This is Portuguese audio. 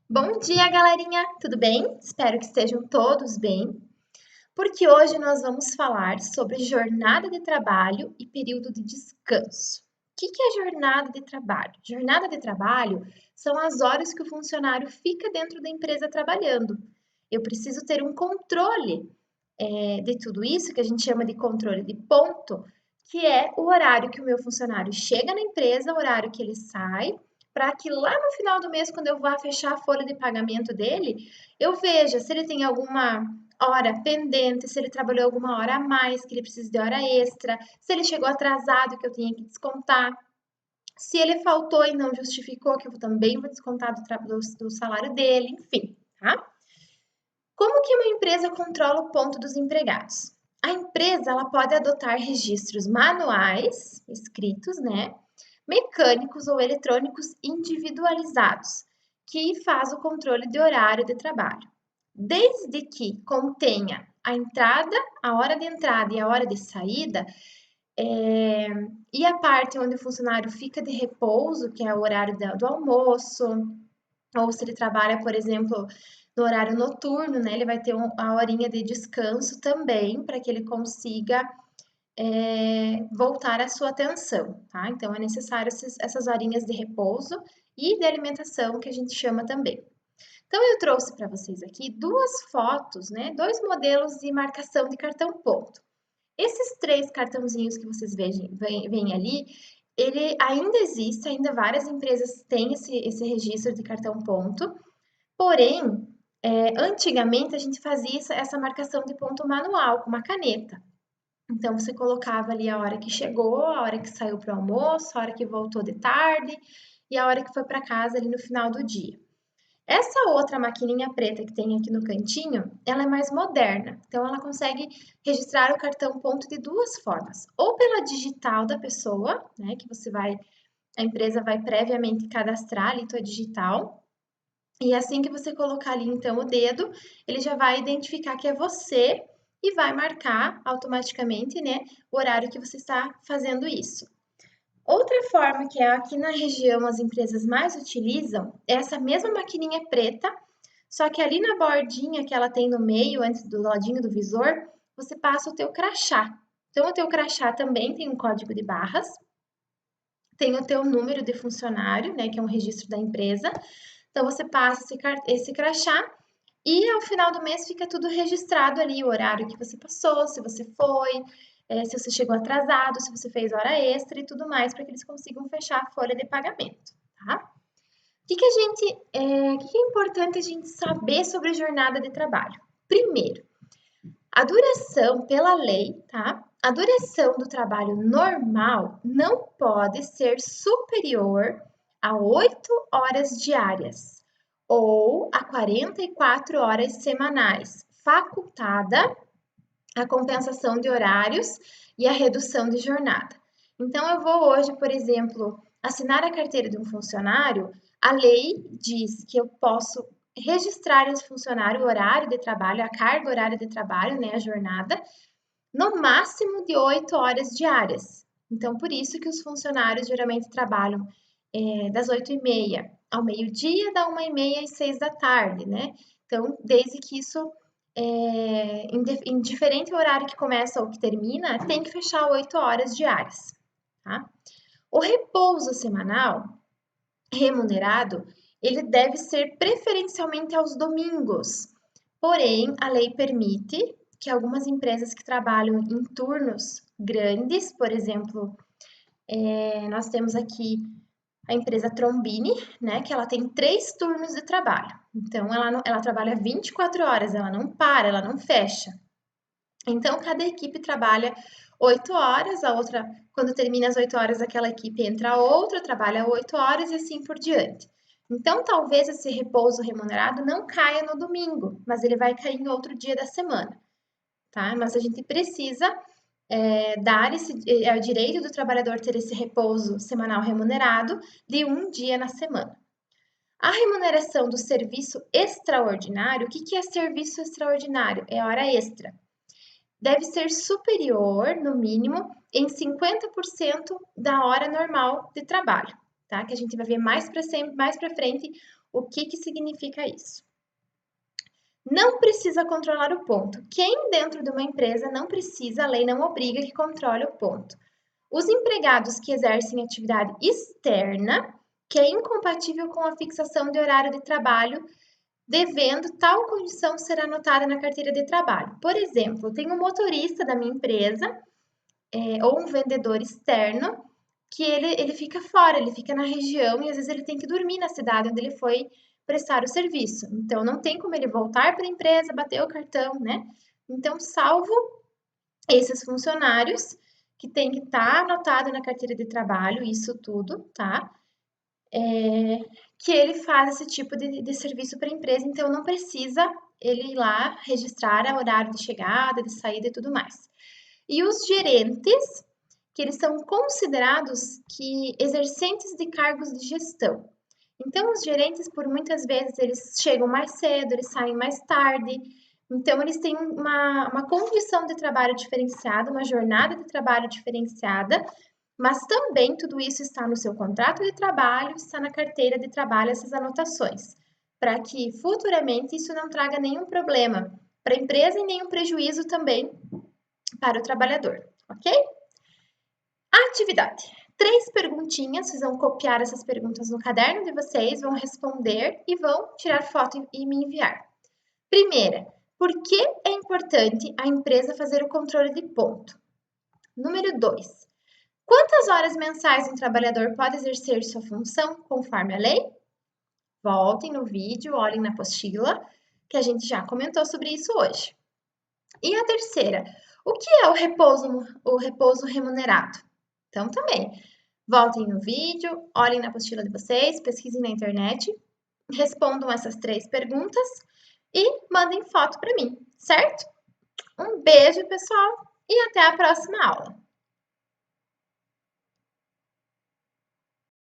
Bom dia, galerinha! Tudo bem? Espero que estejam todos bem, porque hoje nós vamos falar sobre jornada de trabalho e período de descanso. O que é jornada de trabalho? Jornada de trabalho são as horas que o funcionário fica dentro da empresa trabalhando. Eu preciso ter um controle de tudo isso, que a gente chama de controle de ponto, que é o horário que o meu funcionário chega na empresa, o horário que ele sai, para que lá no final do mês, quando eu vá fechar a folha de pagamento dele, eu veja se ele tem alguma hora pendente, se ele trabalhou alguma hora a mais, que ele precisa de hora extra, se ele chegou atrasado, que eu tenho que descontar. Se ele faltou e não justificou, que eu também vou descontar do salário dele, enfim, tá? Como que uma empresa controla o ponto dos empregados? A empresa ela pode adotar registros manuais, escritos, né? Mecânicos ou eletrônicos individualizados, que faz o controle de horário de trabalho. Desde que contenha a entrada, a hora de entrada e a hora de saída, e a parte onde o funcionário fica de repouso, que é o horário do almoço, ou se ele trabalha, por exemplo, no horário noturno, né, ele vai ter a horinha de descanso também, para que ele consiga voltar a sua atenção, tá? Então, é necessário essas horinhas de repouso e de alimentação, que a gente chama também. Então, eu trouxe para vocês aqui duas fotos, né, dois modelos de marcação de cartão ponto. Esses três cartãozinhos que vocês veem ali, ele ainda existe, ainda várias empresas têm esse registro de cartão ponto, porém, antigamente a gente fazia essa marcação de ponto manual, com uma caneta. Então, você colocava ali a hora que chegou, a hora que saiu para o almoço, a hora que voltou de tarde e a hora que foi para casa ali no final do dia. Essa outra maquininha preta que tem aqui no cantinho, ela é mais moderna. Então, ela consegue registrar o cartão ponto de duas formas. Ou pela digital da pessoa, né, que a empresa vai previamente cadastrar ali tua digital. E assim que você colocar ali, então, o dedo, ele já vai identificar que é você e vai marcar automaticamente, né, o horário que você está fazendo isso. Outra forma que é aqui na região as empresas mais utilizam é essa mesma maquininha preta, só que ali na bordinha que ela tem no meio, antes do ladinho do visor, você passa o teu crachá. Então, o teu crachá também tem um código de barras, tem o teu número de funcionário, né, que é um registro da empresa. Então, você passa esse crachá e ao final do mês fica tudo registrado ali, o horário que você passou, se você foi, se você chegou atrasado, se você fez hora extra e tudo mais, para que eles consigam fechar a folha de pagamento, tá? O que é importante a gente saber sobre jornada de trabalho? Primeiro, a duração pela lei, tá? A duração do trabalho normal não pode ser superior a 8 horas diárias ou a 44 horas semanais, facultada a compensação de horários e a redução de jornada. Então, eu vou hoje, por exemplo, assinar a carteira de um funcionário, a lei diz que eu posso registrar esse funcionário o horário de trabalho, a carga horária de trabalho, né, a jornada, no máximo de 8 horas diárias. Então, por isso que os funcionários geralmente trabalham das 8h30 ao meio-dia, da 1h30 às 6 da tarde, né? Então, desde que isso, indiferente o horário que começa ou que termina, tem que fechar 8 horas diárias, tá? O repouso semanal remunerado, ele deve ser preferencialmente aos domingos. Porém, a lei permite que algumas empresas que trabalham em turnos grandes, por exemplo, nós temos aqui a empresa Trombini, né, que ela tem 3 turnos de trabalho. Então, ela trabalha 24 horas, ela não para, ela não fecha. Então, cada equipe trabalha 8 horas, a outra, quando termina as 8 horas, aquela equipe entra outra, trabalha 8 horas e assim por diante. Então, talvez esse repouso remunerado não caia no domingo, mas ele vai cair em outro dia da semana, tá? Mas a gente precisa dar o direito do trabalhador ter esse repouso semanal remunerado de um dia na semana. A remuneração do serviço extraordinário, o que é serviço extraordinário? É hora extra. Deve ser superior, no mínimo, em 50% da hora normal de trabalho, tá? Que a gente vai ver mais para frente O que significa isso? Não precisa controlar o ponto. Quem dentro de uma empresa não precisa, a lei não obriga que controle o ponto. Os empregados que exercem atividade externa, que é incompatível com a fixação de horário de trabalho, devendo tal condição ser anotada na carteira de trabalho. Por exemplo, tem um motorista da minha empresa, ou um vendedor externo, que ele fica fora, ele fica na região e às vezes ele tem que dormir na cidade onde ele foi prestar o serviço. Então, não tem como ele voltar para a empresa, bater o cartão, né? Então, salvo esses funcionários, que tem que estar anotado na carteira de trabalho, isso tudo, tá? Que ele faz esse tipo de serviço para a empresa, então não precisa ele ir lá registrar o horário de chegada, de saída e tudo mais. E os gerentes, que eles são considerados que exercentes de cargos de gestão. Então, os gerentes, por muitas vezes, eles chegam mais cedo, eles saem mais tarde, então eles têm uma condição de trabalho diferenciada, uma jornada de trabalho diferenciada, mas também tudo isso está no seu contrato de trabalho, está na carteira de trabalho, essas anotações, para que futuramente isso não traga nenhum problema para a empresa e nenhum prejuízo também para o trabalhador, ok? Atividade. 3 perguntinhas, vocês vão copiar essas perguntas no caderno de vocês, vão responder e vão tirar foto e me enviar. Primeira, por que é importante a empresa fazer o controle de ponto? Número 2, quantas horas mensais um trabalhador pode exercer sua função conforme a lei? Voltem no vídeo, olhem na apostila, que a gente já comentou sobre isso hoje. E a terceira, o que é o repouso remunerado? Então, também, voltem no vídeo, olhem na apostila de vocês, pesquisem na internet, respondam essas 3 perguntas e mandem foto para mim, certo? Um beijo, pessoal, e até a próxima aula!